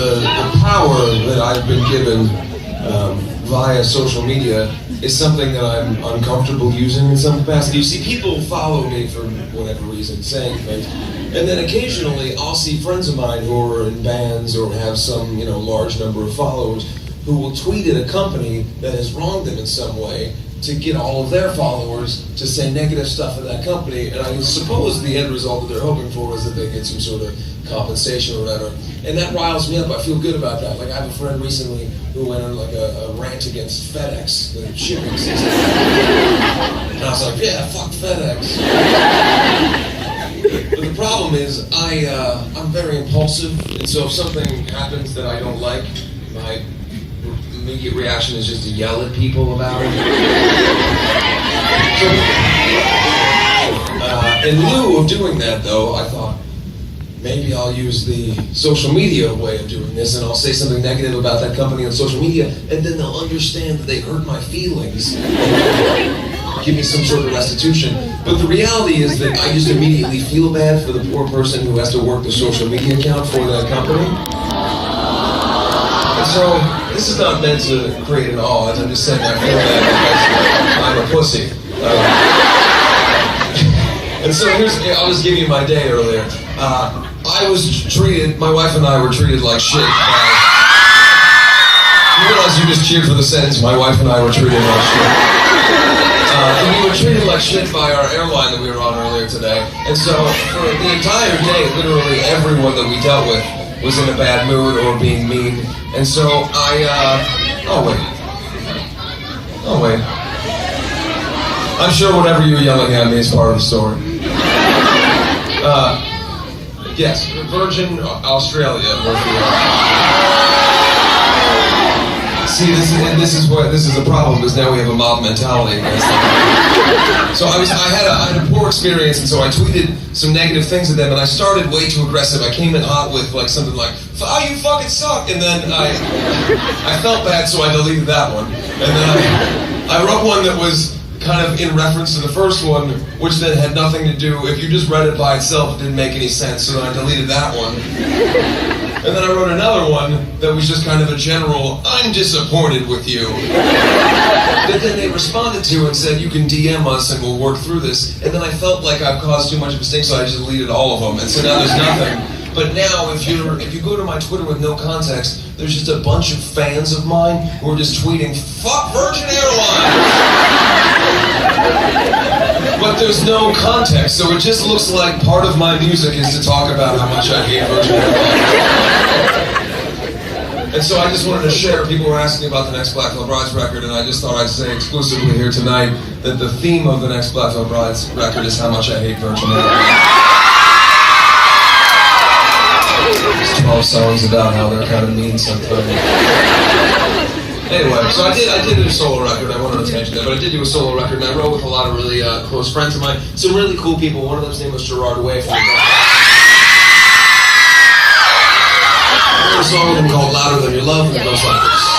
the power that I've been given via social media is something that I'm uncomfortable using in some capacity. You see, people follow me for whatever reason, saying things, and then occasionally I'll see friends of mine who are in bands or have some, large number of followers who will tweet at a company that has wronged them in some way to get all of their followers to say negative stuff at that company, and I suppose the end result that they're hoping for is that they get some sort of compensation or whatever. And that riles me up. I feel good about that. Like, I have a friend recently who went on like a rant against FedEx, the shipping system. And I was like, yeah, fuck FedEx. But the problem is, I'm very impulsive, and so if something happens that I don't like, my immediate reaction is just to yell at people about it. So, in lieu of doing that, though, I thought, maybe I'll use the social media way of doing this, and I'll say something negative about that company on social media, and then they'll understand that they hurt my feelings. Give me some sort of restitution. But the reality is that I just immediately feel bad for the poor person who has to work the social media account for that company. And so, this is not meant to create an odds. I'm just saying I feel bad because I'm a pussy. And so I'll just give you my day earlier. My wife and I were treated like shit. You realize you just cheered for the sentence, my wife and I were treated like shit. And we were treated like shit by our airline that we were on earlier today. And so for the entire day, literally everyone that we dealt with was in a bad mood or being mean. And so oh wait. I'm sure whatever you were yelling at me is part of the story. Yes, Virgin Australia was the. See, this is a problem because now we have a mob mentality against them. So I had a poor experience, and so I tweeted some negative things at them, and I started way too aggressive. I came in hot with like something like, "Oh, you fucking suck," and then I felt bad, so I deleted that one, and then I wrote one that was kind of in reference to the first one, which then had nothing to do, if you just read it by itself, it didn't make any sense, so then I deleted that one. And then I wrote another one that was just kind of a general, I'm disappointed with you. But then they responded to and said, you can DM us and we'll work through this. And then I felt like I've caused too much of a stink, so I just deleted all of them. And so now there's nothing. But now, if you go to my Twitter with no context, there's just a bunch of fans of mine who are just tweeting, fuck Virgin Airlines! But there's no context, so it just looks like part of my music is to talk about how much I hate Virgin Airlines. And so I just wanted to share, people were asking about the next Black Veil Brides record, and I just thought I'd say exclusively here tonight that the theme of the next Black Veil Brides record is how much I hate Virgin Airlines. 12 songs about how they're kind of mean sometimes. Anyway, so I did do a solo record. I wanted to mention that, but I did do a solo record, and I wrote with a lot of really close friends of mine. Some really cool people. One of them's name was Gerard Way from I wrote a song with him called Louder Than Your Love, and it goes like this.